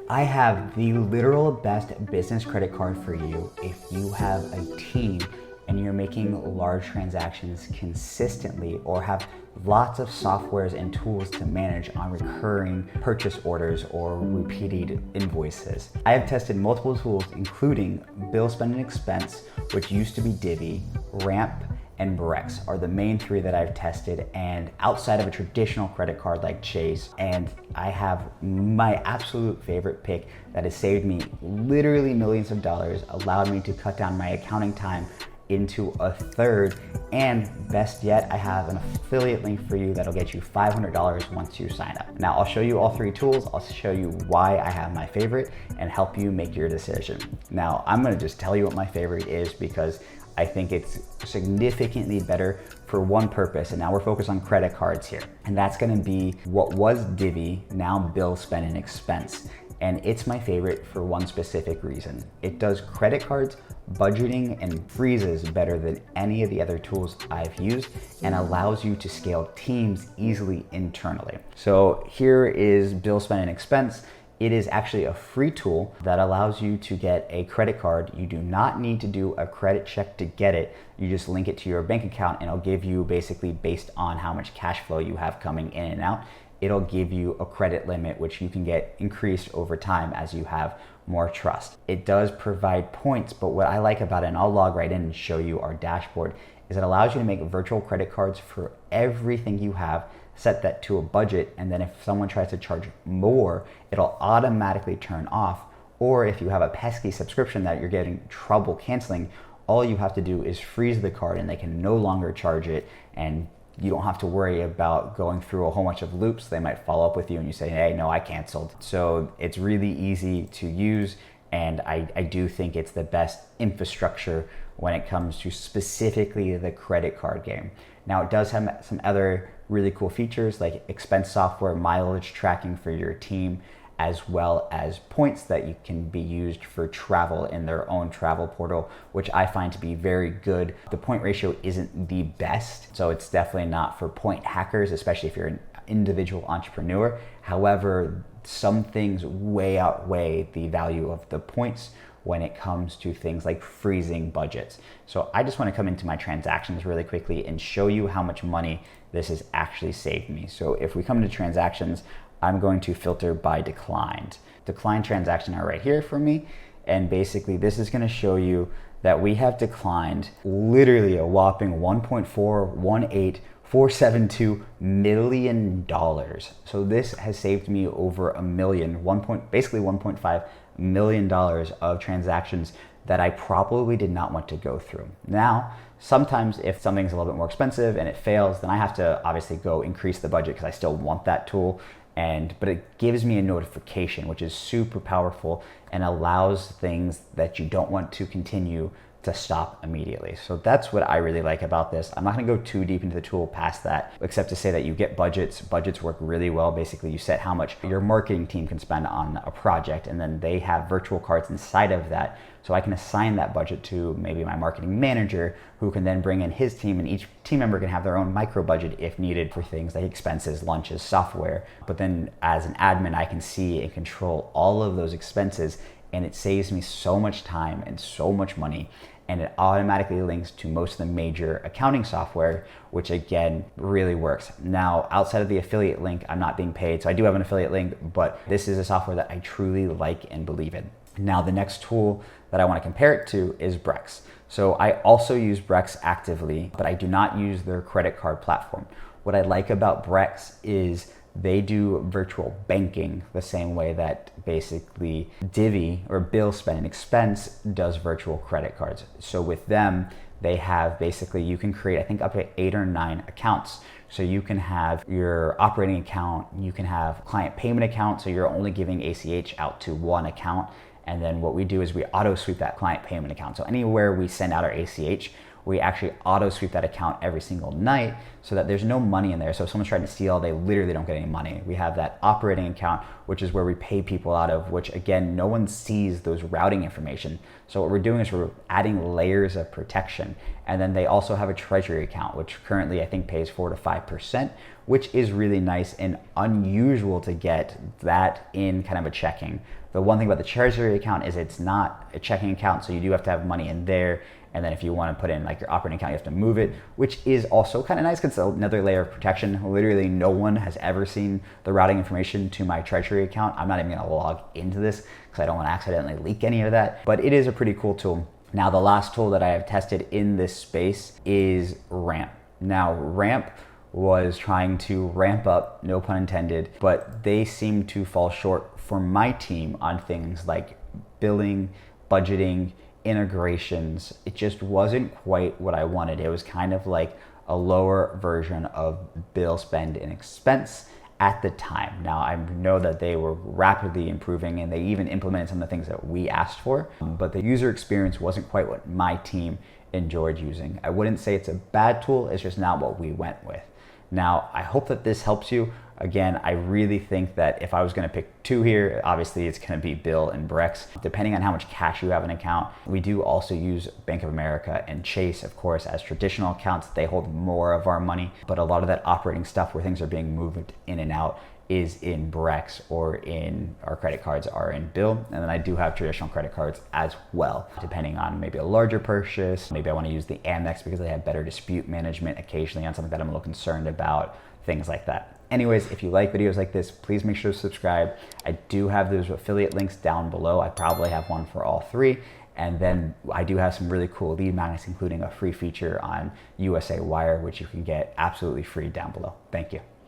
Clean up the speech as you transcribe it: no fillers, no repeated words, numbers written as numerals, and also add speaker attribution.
Speaker 1: I have the literal best business credit card for you if you have a team and you're making large transactions consistently or have lots of softwares and tools to manage on recurring purchase orders or repeated invoices. I have tested multiple tools, including Bill Spend and Expense, which used to be Divvy, Ramp, and Brex are the main three that I've tested, and outside of a traditional credit card like Chase. And I have my absolute favorite pick that has saved me literally millions of dollars, allowed me to cut down my accounting time into a third, and best yet, I have an affiliate link for you that'll get you $500 once you sign up. Now, I'll show you all three tools. I'll show you why I have my favorite and help you make your decision. Now, I'm gonna just tell you what my favorite is because I think it's significantly better for one purpose, and now we're focused on credit cards here. And that's gonna be what was Divvy, now Bill Spend and Expense. And it's my favorite for one specific reason. It does credit cards, budgeting, and freezes better than any of the other tools I've used, and allows you to scale teams easily internally. So here is Bill Spend and Expense. It is actually a free tool that allows you to get a credit card. You do not need to do a credit check to get it. You just link it to your bank account and it'll give you, basically based on how much cash flow you have coming in and out, it'll give you a credit limit, which you can get increased over time as you have more trust. It does provide points, but what I like about it, and I'll log right in and show you our dashboard, is it allows you to make virtual credit cards for everything you have, set that to a budget, and then if someone tries to charge more, it'll automatically turn off. Or if you have a pesky subscription that you're getting trouble canceling, all you have to do is freeze the card and they can no longer charge it, and you don't have to worry about going through a whole bunch of loops. They might follow up with you and you say, hey, no, I canceled. So it's really easy to use, and I do think it's the best infrastructure when it comes to specifically the credit card game. Now, it does have some other really cool features like expense software, mileage tracking for your team, as well as points that you can be used for travel in their own travel portal, which I find to be very good. The point ratio isn't the best, so it's definitely not for point hackers, especially if you're an individual entrepreneur. However, some things way outweigh the value of the points when it comes to things like freezing budgets. So I just want to come into my transactions really quickly and show you how much money this has actually saved me. So if we come to transactions, I'm going to filter by declined. Declined transaction are right here for me. And basically this is going to show you that we have declined literally a whopping $1.418472 million. So this has saved me over a million, basically $1.5 million of transactions that I probably did not want to go through. Now, sometimes if something's a little bit more expensive and it fails, then I have to obviously go increase the budget because I still want that tool. But it gives me a notification, which is super powerful and allows things that you don't want to continue to stop immediately. So that's what I really like about this. I'm not gonna go too deep into the tool past that, except to say that you get budgets. Budgets work really well. Basically, you set how much your marketing team can spend on a project, and then they have virtual cards inside of that. So I can assign that budget to maybe my marketing manager, who can then bring in his team, and each team member can have their own micro budget if needed for things like expenses, lunches, software. But then as an admin, I can see and control all of those expenses, and it saves me so much time and so much money. And it automatically links to most of the major accounting software, which again, really works. Now, outside of the affiliate link, I'm not being paid, so I do have an affiliate link, but this is a software that I truly like and believe in. Now, the next tool that I want to compare it to is Brex. So I also use Brex actively, but I do not use their credit card platform. What I like about Brex is they do virtual banking the same way that basically Divvy or Bill Spend and Expense does virtual credit cards. So with them, they have basically, you can create, I think, up to 8 or 9 accounts. So you can have your operating account, you can have client payment account, so you're only giving ACH out to one account. And then what we do is we auto sweep that client payment account. So anywhere we send out our ACH, we actually auto sweep that account every single night so that there's no money in there. So if someone's trying to steal, they literally don't get any money. We have that operating account, which is where we pay people out of, which again, no one sees those routing information. So what we're doing is we're adding layers of protection. And then they also have a treasury account, which currently I think pays 4 to 5%, which is really nice and unusual to get that in kind of a checking The one thing about the treasury account is it's not a checking account, so you do have to have money in there. And then if you want to put in like your operating account, you have to move it, which is also kind of nice because it's another layer of protection. Literally no one has ever seen the routing information to my treasury account. I'm not even going to log into this because I don't want to accidentally leak any of that, but it is a pretty cool tool. Now, the last tool that I have tested in this space is Ramp. Now, Ramp was trying to ramp up, no pun intended, but they seem to fall short for my team on things like billing, budgeting, integrations. It just wasn't quite what I wanted. It was kind of like a lower version of bill, spend, and expense at the time. Now, I know that they were rapidly improving and they even implemented some of the things that we asked for, but the user experience wasn't quite what my team enjoyed using. I wouldn't say it's a bad tool, it's just not what we went with. Now, I hope that this helps you. Again, I really think that if I was going to pick two here, obviously it's going to be Bill and Brex, depending on how much cash you have in an account. We do also use Bank of America and Chase, of course, as traditional accounts. They hold more of our money, but a lot of that operating stuff where things are being moved in and out is in Brex, or in our credit cards are in Bill. And then I do have traditional credit cards as well, depending on maybe a larger purchase. Maybe I want to use the Amex because they have better dispute management occasionally on something that I'm a little concerned about, things like that. Anyways, if you like videos like this, please make sure to subscribe. I do have those affiliate links down below. I probably have one for all three. And then I do have some really cool lead magnets, including a free feature on USA Wire, which you can get absolutely free down below. Thank you.